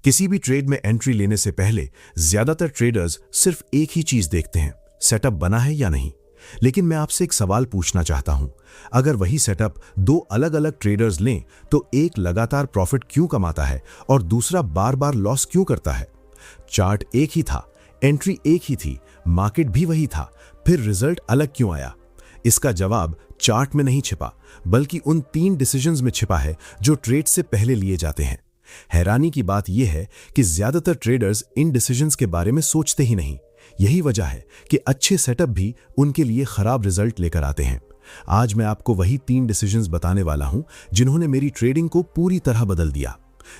किसी भी ट्रेड में एंट्री लेने से पहले ज्यादातर ट्रेडर्स सिर्फ एक ही चीज देखते हैं, सेटअप बना है या नहीं। लेकिन मैं आपसे एक सवाल पूछना चाहता हूं, अगर वही सेटअप दो अलग अलग ट्रेडर्स लें तो एक लगातार प्रॉफिट क्यों कमाता है और दूसरा बार बार लॉस क्यों करता है? चार्ट एक ही था, एंट्री एक ही थी, मार्केट भी वही था, फिर रिजल्ट अलग क्यों आया? इसका जवाब चार्ट में नहीं छिपा, बल्कि उन 3 डिसीजंस में छिपा है जो ट्रेड से पहले लिए जाते हैं। हैरानी की बात यह है कि ज्यादातर ट्रेडर्स इन डिसीजंस के बारे में सोचते ही नहीं। यही वजह है कि अच्छे सेटअप भी उनके लिए खराब रिजल्ट लेकर आते हैं। आज मैं आपको वही 3 डिसीजंस बताने वाला हूं जिन्होंने मेरी ट्रेडिंग को पूरी तरह बदल दिया।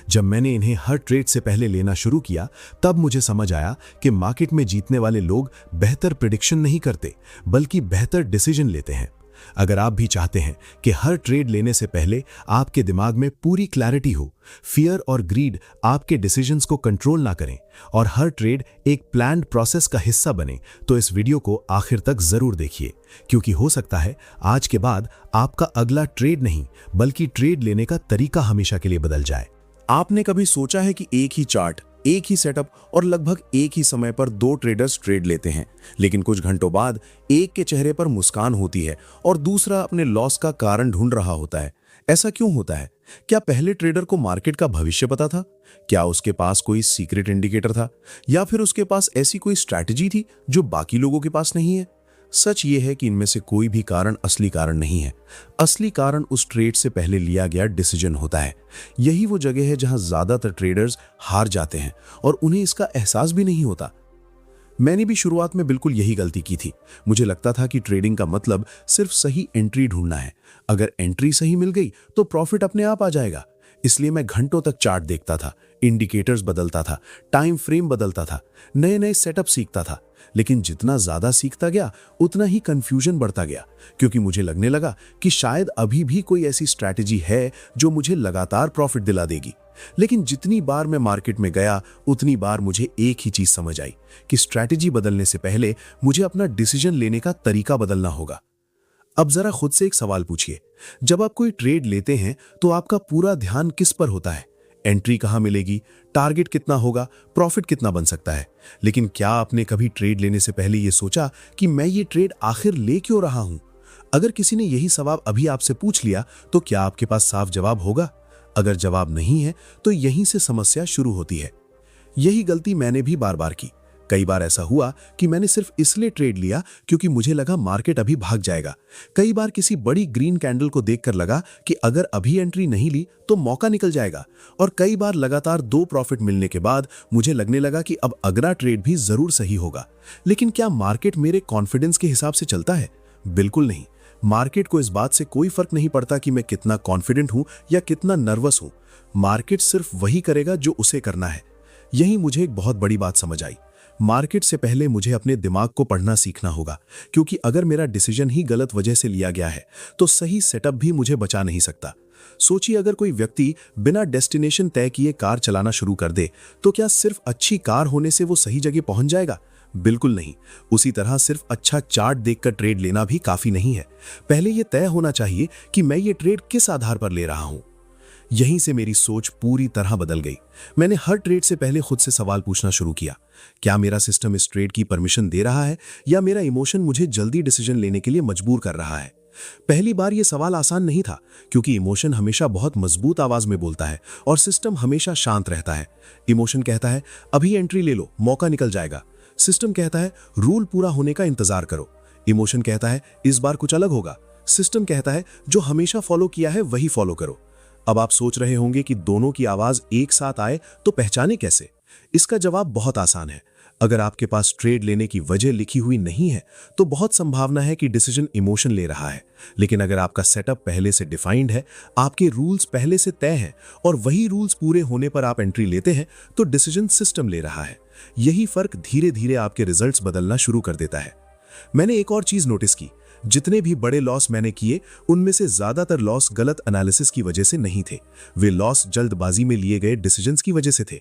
जब मैंने इन्हें हर ट्रेड से पहले लेना शुरू किया, तब मुझे समझ आया कि मार्केट में जीतने वाले लोग बेहतर प्रेडिक्शन नहीं करते, बल्कि बेहतर डिसीजन लेते हैं। अगर आप भी चाहते हैं कि हर ट्रेड लेने से पहले आपके दिमाग में पूरी क्लैरिटी हो, फियर और ग्रीड आपके डिसीजंस को कंट्रोल ना करें और हर ट्रेड एक प्लान्ड प्रोसेस का हिस्सा बने, तो इस वीडियो को आखिर तक जरूर देखिए, क्योंकि हो सकता है आज के बाद आपका अगला ट्रेड नहीं बल्कि ट्रेड लेने का तरीका हमेशा के लिए बदल जाए। आपने कभी सोचा है कि एक ही चार्ट, एक ही सेटअप और लगभग एक ही समय पर 2 ट्रेडर्स ट्रेड लेते हैं, लेकिन कुछ घंटों बाद एक के चेहरे पर मुस्कान होती है और दूसरा अपने लॉस का कारण ढूंढ रहा होता है? ऐसा क्यों होता है? क्या पहले ट्रेडर को मार्केट का भविष्य पता था? क्या उसके पास कोई सीक्रेट इंडिकेटर था, या फिर उसके पास ऐसी कोई स्ट्रैटेजी थी जो बाकी लोगों के पास नहीं है? सच ये है कि इनमें से कोई भी कारण असली कारण नहीं है। असली कारण उस ट्रेड से पहले लिया गया डिसीजन होता है। यही वो जगह है जहां ज्यादातर ट्रेडर्स हार जाते हैं और उन्हें इसका एहसास भी नहीं होता। मैंने भी शुरुआत में बिल्कुल यही गलती की थी। मुझे लगता था कि ट्रेडिंग का मतलब सिर्फ सही एंट्री ढूंढना है। अगर एंट्री सही मिल गई तो प्रॉफिट अपने आप आ जाएगा। इसलिए मैं घंटों तक चार्ट देखता था, इंडिकेटर्स बदलता था, टाइम फ्रेम बदलता था, नए नए सेटअप सीखता था। लेकिन जितना ज्यादा सीखता गया उतना ही कंफ्यूजन बढ़ता गया, क्योंकि मुझे लगने लगा कि शायद अभी भी कोई ऐसी स्ट्रैटेजी है जो मुझे लगातार प्रॉफिट दिला देगी। लेकिन जितनी बार मैं मार्केट में गया उतनी बार मुझे एक ही चीज समझ आई कि स्ट्रैटेजी बदलने से पहले मुझे अपना डिसीजन लेने का तरीका बदलना होगा। अब जरा खुद से एक सवाल पूछिए, जब आप कोई ट्रेड लेते हैं तो आपका पूरा ध्यान किस पर होता है? एंट्री कहां मिलेगी, टारगेट कितना होगा, प्रॉफिट कितना बन सकता है? लेकिन क्या आपने कभी ट्रेड लेने से पहले यह सोचा कि मैं ये ट्रेड आखिर ले क्यों रहा हूं? अगर किसी ने यही सवाल अभी आपसे पूछ लिया तो क्या आपके पास साफ जवाब होगा? अगर जवाब नहीं है तो यहीं से समस्या शुरू होती है। यही गलती मैंने भी बार बार की। कई बार ऐसा हुआ कि मैंने सिर्फ इसलिए ट्रेड लिया क्योंकि मुझे लगा मार्केट अभी भाग जाएगा। कई बार किसी बड़ी ग्रीन कैंडल को देखकर लगा कि अगर अभी एंट्री नहीं ली तो मौका निकल जाएगा। और कई बार लगातार 2 प्रॉफिट मिलने के बाद मुझे लगने लगा कि अब अगला ट्रेड भी जरूर सही होगा। लेकिन क्या मार्केट मेरे कॉन्फिडेंस के हिसाब से चलता है? बिल्कुल नहीं। मार्केट को इस बात से कोई फर्क नहीं पड़ता कि मैं कितना कॉन्फिडेंट हूं या कितना नर्वस हूं। मार्केट सिर्फ वही करेगा जो उसे करना है। यही मुझे एक बहुत बड़ी बात समझ आई। मार्केट से पहले मुझे अपने दिमाग को पढ़ना सीखना होगा, क्योंकि अगर मेरा डिसीजन ही गलत वजह से लिया गया है तो सही सेटअप भी मुझे बचा नहीं सकता। सोचिए, अगर कोई व्यक्ति बिना डेस्टिनेशन तय किए कार चलाना शुरू कर दे तो क्या सिर्फ अच्छी कार होने से वो सही जगह पहुंच जाएगा? बिल्कुल नहीं। उसी तरह सिर्फ अच्छा चार्ट देखकर ट्रेड लेना भी काफी नहीं है। पहले यह तय होना चाहिए कि मैं ये ट्रेड किस आधार पर ले रहा हूं। यहीं से मेरी सोच पूरी तरह बदल गई। मैंने हर ट्रेड से पहले खुद से सवाल पूछना शुरू किया, क्या मेरा सिस्टम इस ट्रेड की परमिशन दे रहा है या मेरा इमोशन मुझे जल्दी डिसीजन लेने के लिए मजबूर कर रहा है? पहली बार यह सवाल आसान नहीं था, क्योंकि इमोशन हमेशा बहुत मजबूत आवाज में बोलता है और सिस्टम हमेशा शांत रहता है। इमोशन कहता है अभी एंट्री ले लो, मौका निकल जाएगा। सिस्टम कहता है रूल पूरा होने का इंतजार करो। इमोशन कहता है इस बार कुछ अलग होगा। सिस्टम कहता है जो हमेशा फॉलो किया है वही फॉलो करो। अब आप सोच रहे होंगे कि दोनों की आवाज एक साथ आए तो पहचाने कैसे? इसका जवाब बहुत आसान है। अगर आपके पास ट्रेड लेने की वजह लिखी हुई नहीं है तो बहुत संभावना है कि डिसीजन इमोशन ले रहा है। लेकिन अगर आपका सेटअप पहले से डिफाइंड है, आपके रूल्स पहले से तय हैं और वही रूल्स पूरे होने पर आप एंट्री लेते हैं, तो डिसीजन सिस्टम ले रहा है। यही फर्क धीरे धीरे आपके रिजल्ट्स बदलना शुरू कर देता है। मैंने एक और चीज नोटिस की, जितने भी बड़े लॉस मैंने किए उनमें से ज्यादातर लॉस गलत एनालिसिस की वजह से नहीं थे। वे लॉस जल्दबाजी में लिए गए डिसीजंस की वजह से थे।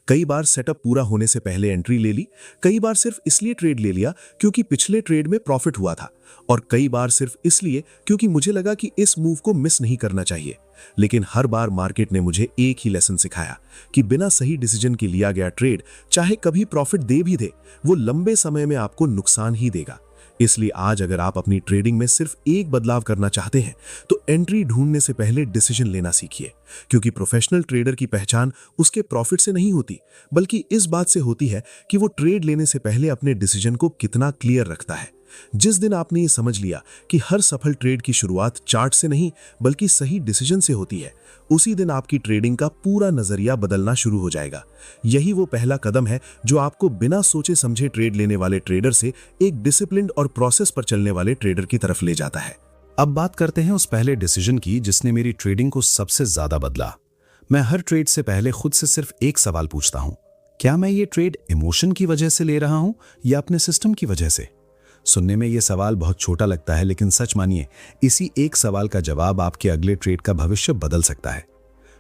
कई बार सेटअप पूरा होने से पहले एंट्री ले ली, कई बार सिर्फ इसलिए ट्रेड ले लिया क्योंकि पिछले ट्रेड में प्रॉफिट हुआ था, और कई बार सिर्फ इसलिए क्योंकि मुझे लगा कि इस मूव को मिस नहीं करना चाहिए। लेकिन हर बार मार्केट ने मुझे एक ही लेसन सिखाया कि बिना सही डिसीजन के लिया गया ट्रेड चाहे कभी प्रॉफिट दे भी दे, वो लंबे समय में आपको नुकसान ही देगा। इसलिए आज अगर आप अपनी ट्रेडिंग में सिर्फ एक बदलाव करना चाहते हैं तो एंट्री ढूंढने से पहले डिसीजन लेना सीखिए, क्योंकि प्रोफेशनल ट्रेडर की पहचान उसके प्रॉफिट से नहीं होती, बल्कि इस बात से होती है कि वो ट्रेड लेने से पहले अपने डिसीजन को कितना क्लियर रखता है। जिस दिन आपने ये समझ लिया कि हर सफल ट्रेड की शुरुआत चार्ट से नहीं बल्कि सही डिसीजन से होती है, उसी दिन आपकी ट्रेडिंग का पूरा नजरिया बदलना शुरू हो जाएगा। यही वो पहला कदम है जो आपको बिना सोचे समझे ट्रेड लेने वाले ट्रेडर से एक डिसिप्लिन्ड और प्रोसेस पर चलने वाले ट्रेडर की तरफ ले जाता है। अब बात करते हैं उस पहले डिसीजन की जिसने मेरी ट्रेडिंग को सबसे ज्यादा बदला। मैं हर ट्रेड से पहले खुद से सिर्फ एक सवाल पूछता हूं, क्या मैं ये ट्रेड इमोशन की वजह से ले रहा हूं या अपने सिस्टम की वजह से? सुनने में यह सवाल बहुत छोटा लगता है, लेकिन सच मानिए इसी एक सवाल का जवाब आपके अगले ट्रेड का भविष्य बदल सकता है।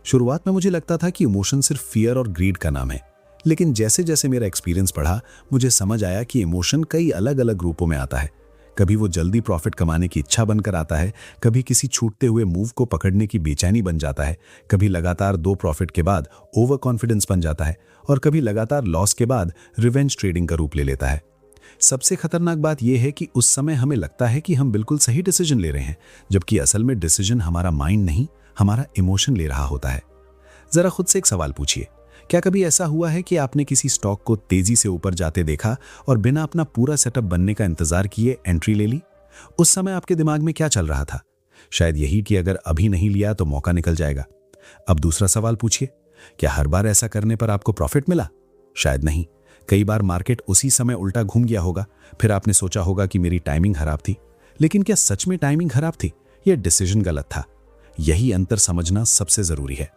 शुरुआत में मुझे लगता था कि इमोशन सिर्फ फियर और ग्रीड का नाम है, लेकिन जैसे जैसे मेरा एक्सपीरियंस बढ़ा मुझे समझ आया कि इमोशन कई अलग अलग रूपों में आता है। कभी वो जल्दी प्रॉफिट कमाने की इच्छा बनकर आता है, कभी किसी छूटते हुए मूव को पकड़ने की बेचैनी बन जाता है, कभी लगातार 2 प्रॉफिट के बाद ओवर कॉन्फिडेंस बन जाता है, और कभी लगातार लॉस के बाद रिवेंज ट्रेडिंग का रूप ले लेता है। सबसे खतरनाक बात यह है कि उस समय हमें लगता है कि हम बिल्कुल सही डिसीजन ले रहे हैं, जबकि असल में डिसीजन हमारा माइंड नहीं, हमारा इमोशन ले रहा होता है। जरा खुद से एक सवाल पूछिए, क्या कभी ऐसा हुआ है कि आपने किसी स्टॉक को तेजी से ऊपर जाते देखा और बिना अपना पूरा सेटअप बनने का इंतजार किए एंट्री ले ली? उस समय आपके दिमाग में क्या चल रहा था? शायद यही कि अगर अभी नहीं लिया तो मौका निकल जाएगा। अब दूसरा सवाल पूछिए, क्या हर बार ऐसा करने पर आपको प्रॉफिट मिला? शायद नहीं। कई बार मार्केट उसी समय उल्टा घूम गया होगा, फिर आपने सोचा होगा कि मेरी टाइमिंग खराब थी। लेकिन क्या सच में टाइमिंग खराब थी या डिसीजन गलत था? यही अंतर समझना सबसे जरूरी है।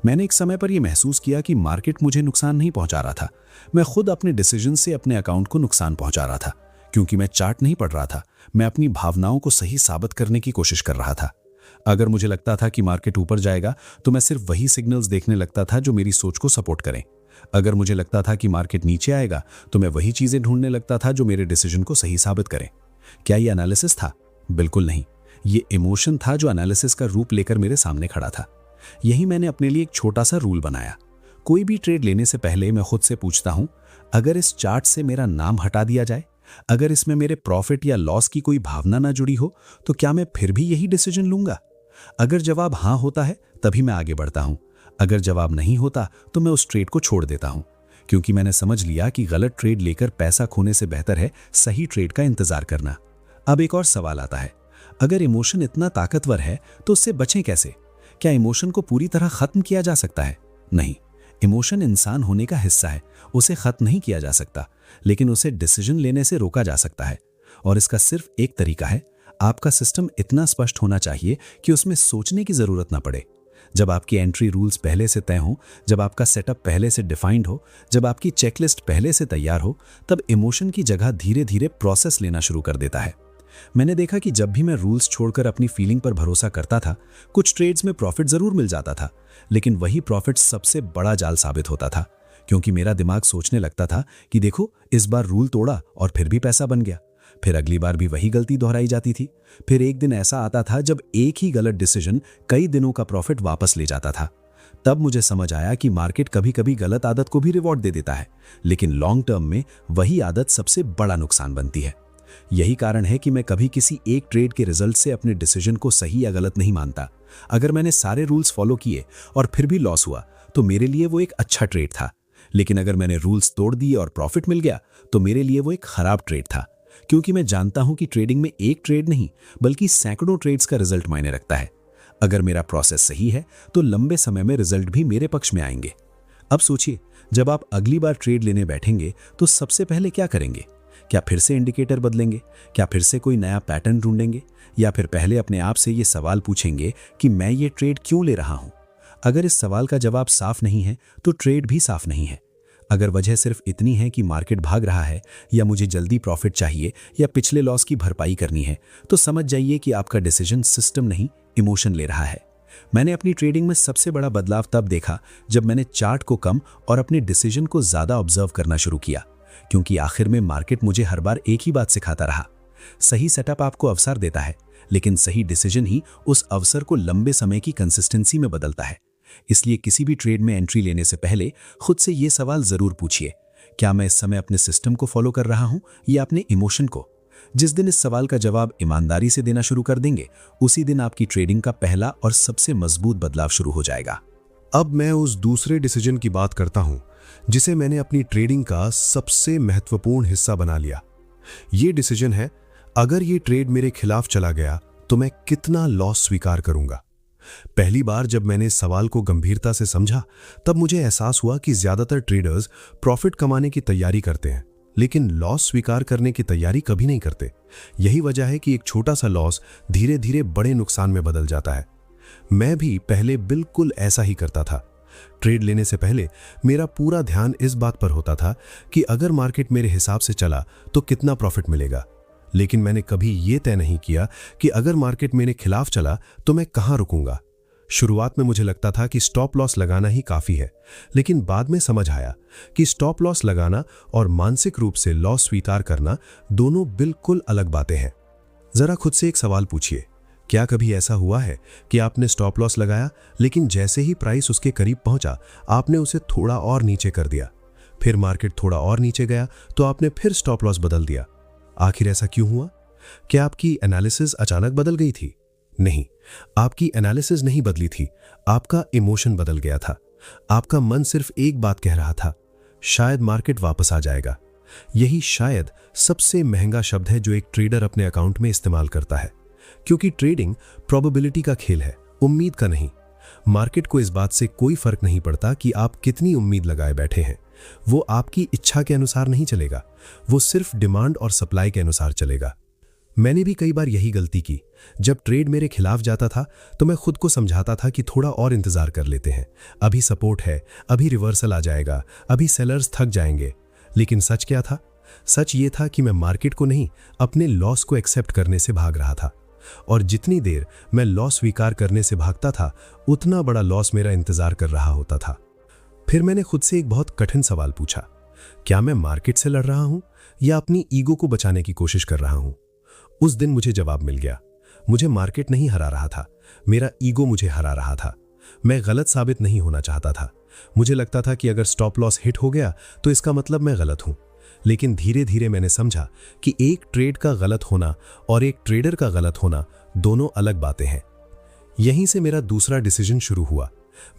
मैंने एक समय पर यह महसूस किया कि मार्केट मुझे नुकसान नहीं पहुंचा रहा था, मैं खुद अपने डिसीजन से अपने अकाउंट को नुकसान पहुंचा रहा था। क्योंकि मैं चार्ट नहीं पढ़ रहा था, मैं अपनी भावनाओं को सही साबित करने की कोशिश कर रहा था। अगर मुझे लगता था कि मार्केट ऊपर जाएगा तो मैं सिर्फ वही सिग्नल्स देखने लगता था जो मेरी सोच को सपोर्ट करें। अगर मुझे लगता था कि मार्केट नीचे आएगा तो मैं वही चीजें ढूंढने लगता था जो मेरे डिसीजन को सही साबित करें। क्या ये एनालिसिस था? बिल्कुल नहीं। ये इमोशन था जो एनालिसिस का रूप लेकर मेरे सामने खड़ा था। यही मैंने अपने लिए एक छोटा सा रूल बनाया। कोई भी ट्रेड लेने से पहले मैं खुद से पूछता हूं, अगर इस चार्ट से मेरा नाम हटा दिया जाए, अगर इसमें मेरे प्रॉफिट या लॉस की कोई भावना ना जुड़ी हो, तो क्या मैं फिर भी यही डिसीजन लूंगा? अगर जवाब हां होता है तभी मैं आगे बढ़ता हूं, अगर जवाब नहीं होता तो मैं उस ट्रेड को छोड़ देता हूं। क्योंकि मैंने समझ लिया कि गलत ट्रेड लेकर पैसा खोने से बेहतर है सही ट्रेड का इंतजार करना। अब एक और सवाल आता है, अगर इमोशन इतना ताकतवर है तो उससे बचें कैसे? क्या इमोशन को पूरी तरह खत्म किया जा सकता है? नहीं, इमोशन इंसान होने का हिस्सा है, उसे खत्म नहीं किया जा सकता, लेकिन उसे डिसीजन लेने से रोका जा सकता है। और इसका सिर्फ एक तरीका है, आपका सिस्टम इतना स्पष्ट होना चाहिए कि उसमें सोचने की जरूरत ना पड़े। जब आपकी एंट्री रूल्स पहले से तय हो, जब आपका सेटअप पहले से डिफाइंड हो, जब आपकी चेकलिस्ट पहले से तैयार हो, तब इमोशन की जगह धीरे धीरे प्रोसेस लेना शुरू कर देता है। मैंने देखा कि जब भी मैं रूल्स छोड़कर अपनी फीलिंग पर भरोसा करता था, कुछ ट्रेड्स में प्रॉफिट जरूर मिल जाता था, लेकिन वही प्रॉफिट सबसे बड़ा जाल साबित होता था। क्योंकि मेरा दिमाग सोचने लगता था कि देखो इस बार रूल तोड़ा और फिर भी पैसा बन गया। फिर अगली बार भी वही गलती दोहराई जाती थी। फिर एक दिन ऐसा आता था जब एक ही गलत डिसीजन कई दिनों का प्रॉफिट वापस ले जाता था। तब मुझे समझ आया कि मार्केट कभी कभी गलत आदत को भी रिवॉर्ड दे देता है, लेकिन लॉन्ग टर्म में वही आदत सबसे बड़ा नुकसान बनती है। यही कारण है कि मैं कभी किसी एक ट्रेड के रिजल्ट से अपने डिसीजन को सही या गलत नहीं मानता। अगर मैंने सारे रूल्स फॉलो किए और फिर भी लॉस हुआ तो मेरे लिए वो एक अच्छा ट्रेड था, लेकिन अगर मैंने रूल्स तोड़ दिए और प्रॉफिट मिल गया तो मेरे लिए वो एक खराब ट्रेड था। क्योंकि मैं जानता हूं कि ट्रेडिंग में एक ट्रेड नहीं बल्कि सैकड़ों ट्रेड्स का रिजल्ट मायने रखता है। अगर मेरा प्रोसेस सही है तो लंबे समय में रिजल्ट भी मेरे पक्ष में आएंगे। अब सोचिए, जब आप अगली बार ट्रेड लेने बैठेंगे तो सबसे पहले क्या करेंगे? क्या फिर से इंडिकेटर बदलेंगे? क्या फिर से कोई नया पैटर्न ढूंढेंगे? या फिर पहले अपने आप से ये सवाल पूछेंगे कि मैं ये ट्रेड क्यों ले रहा हूं? अगर इस सवाल का जवाब साफ नहीं है तो ट्रेड भी साफ नहीं है। अगर वजह सिर्फ इतनी है कि मार्केट भाग रहा है या मुझे जल्दी प्रॉफिट चाहिए या पिछले लॉस की भरपाई करनी है, तो समझ जाइए कि आपका डिसीजन सिस्टम नहीं, इमोशन ले रहा है। मैंने अपनी ट्रेडिंग में सबसे बड़ा बदलाव तब देखा जब मैंने चार्ट को कम और अपने डिसीजन को ज़्यादा ऑब्जर्व करना शुरू किया, क्योंकि आखिर में मार्केट मुझे हर बार एक ही बात सिखाता रहा। सही सेटअप आपको अवसर देता है, लेकिन सही डिसीजन ही उस अवसर को लंबे समय की कंसिस्टेंसी में बदलता है। इसलिए किसी भी ट्रेड में एंट्री लेने से पहले खुद से ये सवाल जरूर पूछिए, क्या मैं इस समय अपने सिस्टम को फॉलो कर रहा हूं या अपने इमोशन को? जिस दिन इस सवाल का जवाब ईमानदारी से देना शुरू कर देंगे, उसी दिन आपकी ट्रेडिंग का पहला और सबसे मजबूत बदलाव शुरू हो जाएगा। अब मैं उस दूसरे डिसीजन की बात करता हूं जिसे मैंने अपनी ट्रेडिंग का सबसे महत्वपूर्ण हिस्सा बना लिया। ये डिसीजन है, अगर ये ट्रेड मेरे खिलाफ चला गया तो मैं कितना लॉस स्वीकार करूंगा। पहली बार जब मैंने इस सवाल को गंभीरता से समझा, तब मुझे एहसास हुआ कि ज्यादातर ट्रेडर्स प्रॉफिट कमाने की तैयारी करते हैं, लेकिन लॉस स्वीकार करने की तैयारी कभी नहीं करते। यही वजह है कि एक छोटा सा लॉस धीरे धीरे बड़े नुकसान में बदल जाता है। मैं भी पहले बिल्कुल ऐसा ही करता था। ट्रेड लेने से पहले मेरा पूरा ध्यान इस बात पर होता था कि अगर मार्केट मेरे हिसाब से चला तो कितना प्रॉफिट मिलेगा, लेकिन मैंने कभी ये तय नहीं किया कि अगर मार्केट मेरे खिलाफ चला तो मैं कहां रुकूंगा। शुरुआत में मुझे लगता था कि स्टॉप लॉस लगाना ही काफी है, लेकिन बाद में समझ आया कि स्टॉप लॉस लगाना और मानसिक रूप से लॉस स्वीकार करना दोनों बिल्कुल अलग बातें हैं। जरा खुद से एक सवाल पूछिए, क्या कभी ऐसा हुआ है कि आपने स्टॉप लॉस लगाया, लेकिन जैसे ही प्राइस उसके करीब पहुंचा आपने उसे थोड़ा और नीचे कर दिया, फिर मार्केट थोड़ा और नीचे गया तो आपने फिर स्टॉप लॉस बदल दिया? आखिर ऐसा क्यों हुआ? क्या आपकी एनालिसिस अचानक बदल गई थी? नहीं, आपकी एनालिसिस नहीं बदली थी, आपका इमोशन बदल गया था। आपका मन सिर्फ एक बात कह रहा था, शायद मार्केट वापस आ जाएगा। यही शायद सबसे महंगा शब्द है जो एक ट्रेडर अपने अकाउंट में इस्तेमाल करता है, क्योंकि ट्रेडिंग प्रोबेबिलिटी का खेल है, उम्मीद का नहीं। मार्केट को इस बात से कोई फर्क नहीं पड़ता कि आप कितनी उम्मीद लगाए बैठे हैं। वो आपकी इच्छा के अनुसार नहीं चलेगा, वो सिर्फ डिमांड और सप्लाई के अनुसार चलेगा। मैंने भी कई बार यही गलती की। जब ट्रेड मेरे खिलाफ जाता था तो मैं खुद को समझाता था कि थोड़ा और इंतजार कर लेते हैं, अभी सपोर्ट है, अभी रिवर्सल आ जाएगा, अभी सेलर्स थक जाएंगे। लेकिन सच क्या था? सच ये था कि मैं मार्केट को नहीं, अपने लॉस को एक्सेप्ट करने से भाग रहा था। और जितनी देर मैं लॉस स्वीकार करने से भागता था, उतना बड़ा लॉस मेरा इंतजार कर रहा होता था। फिर मैंने खुद से एक बहुत कठिन सवाल पूछा, क्या मैं मार्केट से लड़ रहा हूं या अपनी ईगो को बचाने की कोशिश कर रहा हूं? उस दिन मुझे जवाब मिल गया। मुझे मार्केट नहीं हरा रहा था, मेरा ईगो मुझे हरा रहा था। मैं गलत साबित नहीं होना चाहता था। मुझे लगता था कि अगर स्टॉप लॉस हिट हो गया तो इसका मतलब मैं गलत हूं। लेकिन धीरे धीरे मैंने समझा कि एक ट्रेड का गलत होना और एक ट्रेडर का गलत होना दोनों अलग बातें हैं। यहीं से मेरा दूसरा डिसीजन शुरू हुआ।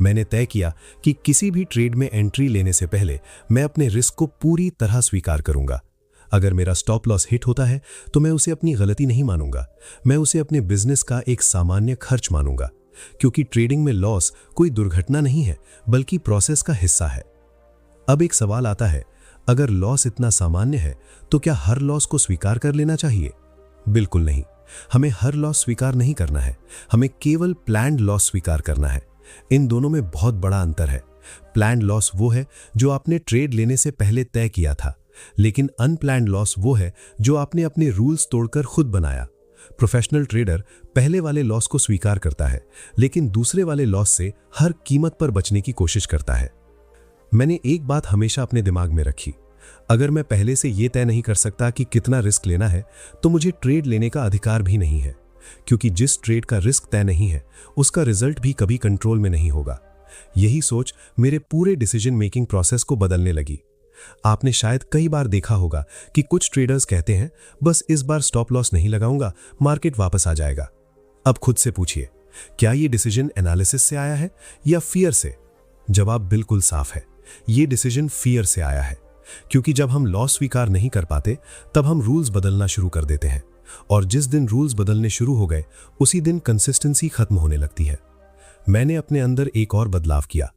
मैंने तय किया कि किसी भी ट्रेड में एंट्री लेने से पहले मैं अपने रिस्क को पूरी तरह स्वीकार करूंगा। अगर मेरा स्टॉप लॉस हिट होता है तो मैं उसे अपनी गलती नहीं मानूंगा, मैं उसे अपने बिजनेस का एक सामान्य खर्च मानूंगा, क्योंकि ट्रेडिंग में लॉस कोई दुर्घटना नहीं है, बल्कि प्रोसेस का हिस्सा है। अब एक सवाल आता है, अगर लॉस इतना सामान्य है तो क्या हर लॉस को स्वीकार कर लेना चाहिए? बिल्कुल नहीं। हमें हर लॉस स्वीकार नहीं करना है, हमें केवल प्लान्ड लॉस स्वीकार करना है। इन दोनों में बहुत बड़ा अंतर है। प्लान्ड लॉस वो है जो आपने ट्रेड लेने से पहले तय किया था, लेकिन अनप्लान्ड लॉस वो है जो आपने अपने रूल्स तोड़कर खुद बनाया। प्रोफेशनल ट्रेडर पहले वाले लॉस को स्वीकार करता है, लेकिन दूसरे वाले लॉस से हर कीमत पर बचने की कोशिश करता है। मैंने एक बात हमेशा अपने दिमाग में रखी, अगर मैं पहले से यह तय नहीं कर सकता कि कितना रिस्क लेना है तो मुझे ट्रेड लेने का अधिकार भी नहीं है, क्योंकि जिस ट्रेड का रिस्क तय नहीं है उसका रिजल्ट भी कभी कंट्रोल में नहीं होगा। यही सोच मेरे पूरे डिसीजन मेकिंग प्रोसेस को बदलने लगी। आपने शायद कई बार देखा होगा कि कुछ ट्रेडर्स कहते हैं, बस इस बार स्टॉप लॉस नहीं लगाऊंगा, मार्केट वापस आ जाएगा। अब खुद से पूछिए, क्या यह डिसीजन एनालिसिस से आया है या फियर से? जवाब बिल्कुल साफ है, यह डिसीजन फियर से आया है। क्योंकि जब हम लॉस स्वीकार नहीं कर पाते तब हम रूल्स बदलना शुरू कर देते हैं, और जिस दिन रूल्स बदलने शुरू हो गए उसी दिन कंसिस्टेंसी खत्म होने लगती है। मैंने अपने अंदर एक और बदलाव किया।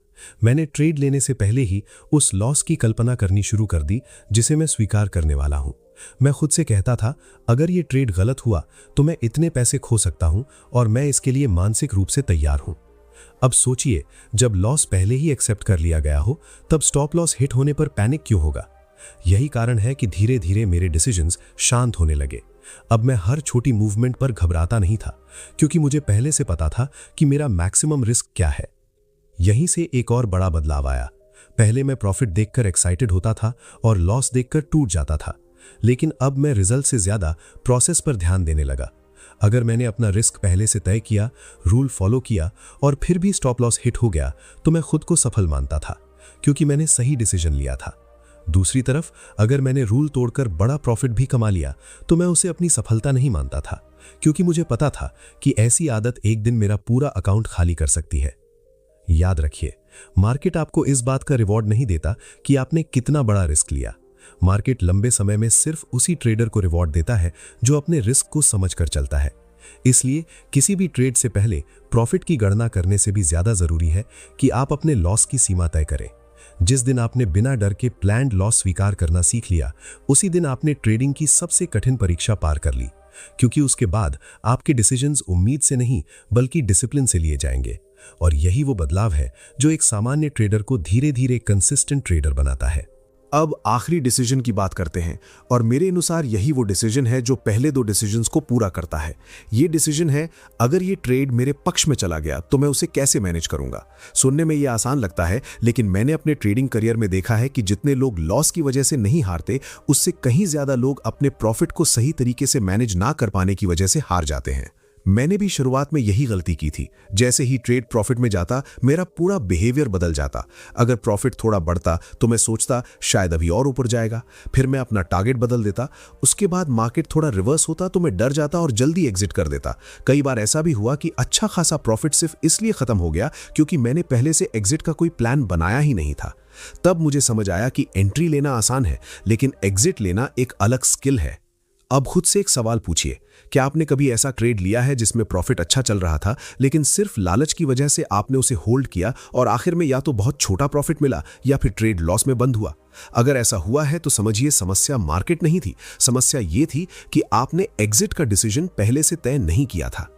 मैंने ट्रेड लेने से पहले ही उस लॉस की कल्पना करनी शुरू कर दी जिसे मैं स्वीकार करने वाला हूं। मैं खुद से कहता था, अगर ये ट्रेड गलत हुआ तो मैं इतने पैसे खो सकता हूं और मैं इसके लिए मानसिक रूप से तैयार हूं। अब सोचिए, जब लॉस पहले ही एक्सेप्ट कर लिया गया हो, तब स्टॉप लॉस हिट होने पर पैनिक क्यों होगा? यही कारण है कि धीरे धीरे मेरे डिसीजंस शांत होने लगे। अब मैं हर छोटी मूवमेंट पर घबराता नहीं था, क्योंकि मुझे पहले से पता था कि मेरा मैक्सिमम रिस्क क्या है। यहीं से एक और बड़ा बदलाव आया। पहले मैं प्रॉफिट देखकर एक्साइटेड होता था और लॉस देखकर टूट जाता था, लेकिन अब मैं रिजल्ट से ज्यादा प्रोसेस पर ध्यान देने लगा। अगर मैंने अपना रिस्क पहले से तय किया, रूल फॉलो किया और फिर भी स्टॉप लॉस हिट हो गया, तो मैं खुद को सफल मानता था, क्योंकि मैंने सही डिसीजन लिया था। दूसरी तरफ, अगर मैंने रूल तोड़कर बड़ा प्रॉफिट भी कमा लिया, तो मैं उसे अपनी सफलता नहीं मानता था, क्योंकि मुझे पता था कि ऐसी आदत एक दिन मेरा पूरा अकाउंट खाली कर सकती है। याद रखिए, मार्केट आपको इस बात का रिवॉर्ड नहीं देता कि आपने कितना बड़ा रिस्क लिया। मार्केट लंबे समय में सिर्फ उसी ट्रेडर को रिवॉर्ड देता है जो अपने रिस्क को समझकर चलता है। इसलिए किसी भी ट्रेड से पहले प्रॉफिट की गणना करने से भी ज्यादा जरूरी है कि आप अपने लॉस की सीमा तय करें। जिस दिन आपने बिना डर के प्लान्ड लॉस स्वीकार करना सीख लिया, उसी दिन आपने ट्रेडिंग की सबसे कठिन परीक्षा पार कर ली, क्योंकि उसके बाद आपके डिसीजंस उम्मीद से नहीं बल्कि डिसिप्लिन से लिए जाएंगे। और यही वो बदलाव है जो एक सामान्य ट्रेडर को धीरे धीरे कंसिस्टेंट ट्रेडर बनाता है। अब आखिरी डिसीजन की बात करते हैं, और मेरे अनुसार यही वो डिसीजन है जो पहले दो डिसीजंस को पूरा करता है। ये डिसीजन है, अगर ये ट्रेड मेरे पक्ष में चला गया तो मैं उसे कैसे मैनेज करूंगा। सुनने में ये आसान लगता है, लेकिन मैंने अपने ट्रेडिंग करियर में देखा है कि जितने लोग लॉस की वजह से नहीं हारते, उससे कहीं ज्यादा लोग अपने प्रॉफिट को सही तरीके से मैनेज ना कर पाने की वजह से हार जाते हैं। मैंने भी शुरुआत में यही गलती की थी। जैसे ही ट्रेड प्रॉफिट में जाता, मेरा पूरा बिहेवियर बदल जाता। अगर प्रॉफिट थोड़ा बढ़ता तो मैं सोचता शायद अभी और ऊपर जाएगा, फिर मैं अपना टारगेट बदल देता। उसके बाद मार्केट थोड़ा रिवर्स होता तो मैं डर जाता और जल्दी एग्जिट कर देता। कई बार ऐसा भी हुआ कि अच्छा खासा प्रॉफिट सिर्फ इसलिए खत्म हो गया क्योंकि मैंने पहले से एग्जिट का कोई प्लान बनाया ही नहीं था। तब मुझे समझ आया कि एंट्री लेना आसान है, लेकिन एग्जिट लेना एक अलग स्किल है। अब खुद से एक सवाल पूछिए, क्या आपने कभी ऐसा ट्रेड लिया है जिसमें प्रॉफिट अच्छा चल रहा था, लेकिन सिर्फ लालच की वजह से आपने उसे होल्ड किया और आखिर में या तो बहुत छोटा प्रॉफिट मिला या फिर ट्रेड लॉस में बंद हुआ? अगर ऐसा हुआ है तो समझिए समस्या मार्केट नहीं थी, समस्या ये थी कि आपने एग्जिट का डिसीजन पहले से तय नहीं किया था।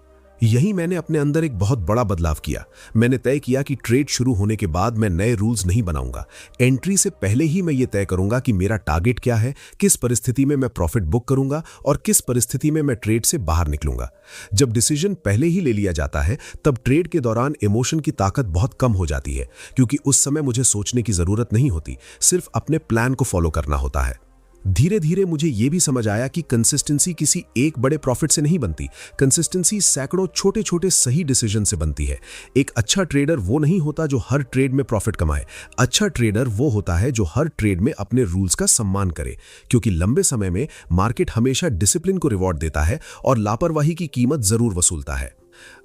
यही मैंने अपने अंदर एक बहुत बड़ा बदलाव किया। मैंने तय किया कि ट्रेड शुरू होने के बाद मैं नए रूल्स नहीं बनाऊंगा। एंट्री से पहले ही मैं ये तय करूंगा कि मेरा टारगेट क्या है, किस परिस्थिति में मैं प्रॉफिट बुक करूंगा और किस परिस्थिति में मैं ट्रेड से बाहर निकलूंगा। जब डिसीजन पहले ही ले लिया जाता है, तब ट्रेड के दौरान इमोशन की ताकत बहुत कम हो जाती है, क्योंकि उस समय मुझे सोचने की जरूरत नहीं होती, सिर्फ अपने प्लान को फॉलो करना होता है। धीरे धीरे मुझे यह भी समझ आया कि कंसिस्टेंसी किसी एक बड़े प्रॉफिट से नहीं बनती। कंसिस्टेंसी सैकड़ों छोटे छोटे सही डिसीजन से बनती है। एक अच्छा ट्रेडर वो नहीं होता जो हर ट्रेड में प्रॉफिट कमाए। अच्छा ट्रेडर वो होता है जो हर ट्रेड में अपने रूल्स का सम्मान करे, क्योंकि लंबे समय में मार्केट हमेशा डिसिप्लिन को रिवॉर्ड देता है और लापरवाही की कीमत जरूर वसूलता है।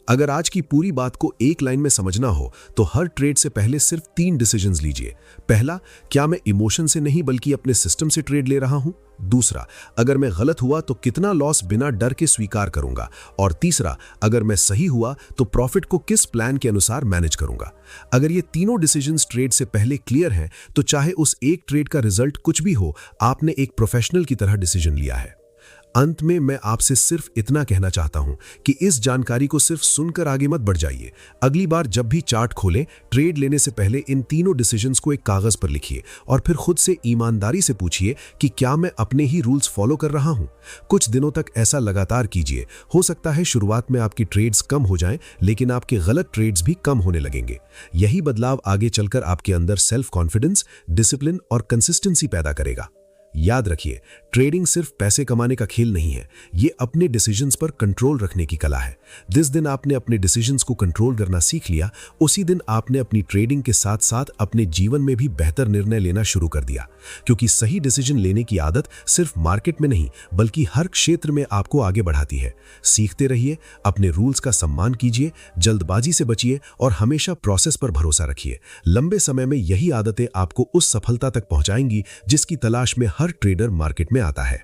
अगर आज की पूरी बात को एक लाइन में समझना हो तो हर ट्रेड से पहले सिर्फ 3 डिसीजंस लीजिए। पहला, क्या मैं इमोशन से नहीं बल्कि अपने सिस्टम से ट्रेड ले रहा हूं? दूसरा, अगर मैं गलत हुआ तो कितना लॉस बिना डर के स्वीकार करूंगा? और तीसरा, अगर मैं सही हुआ तो प्रॉफिट को किस प्लान के अनुसार मैनेज करूंगा? अगर ये तीनों डिसीजंस ट्रेड से पहले क्लियर हैं, तो चाहे उस एक ट्रेड का रिजल्ट कुछ भी हो, आपने एक प्रोफेशनल की तरह डिसीजन लिया है। अंत में मैं आपसे सिर्फ इतना कहना चाहता हूं कि इस जानकारी को सिर्फ सुनकर आगे मत बढ़ जाइए। अगली बार जब भी चार्ट खोलें, ट्रेड लेने से पहले इन तीनों डिसीजंस को एक कागज पर लिखिए और फिर खुद से ईमानदारी से पूछिए कि क्या मैं अपने ही रूल्स फॉलो कर रहा हूं। कुछ दिनों तक ऐसा लगातार कीजिए। हो सकता है शुरुआत में आपकी ट्रेड्स कम हो जाएं, लेकिन आपके गलत ट्रेड्स भी कम होने लगेंगे। यही बदलाव आगे चलकर आपके अंदर सेल्फ कॉन्फिडेंस, डिसिप्लिन और कंसिस्टेंसी पैदा करेगा। याद रखिए, ट्रेडिंग सिर्फ पैसे कमाने का खेल नहीं है, ये अपने डिसीजंस पर कंट्रोल रखने की कला है। जिस दिन आपने अपने डिसीजंस को कंट्रोल करना सीख लिया, उसी दिन आपने अपनी ट्रेडिंग के साथ साथ अपने जीवन में भी बेहतर निर्णय लेना शुरू कर दिया, क्योंकि सही डिसीजन लेने की आदत सिर्फ मार्केट में नहीं बल्कि हर क्षेत्र में आपको आगे बढ़ाती है। सीखते रहिए, अपने रूल्स का सम्मान कीजिए, जल्दबाजी से बचिए और हमेशा प्रोसेस पर भरोसा रखिए। लंबे समय में यही आदतें आपको उस सफलता तक पहुंचाएंगी जिसकी तलाश में हर ट्रेडर मार्केट में आता है।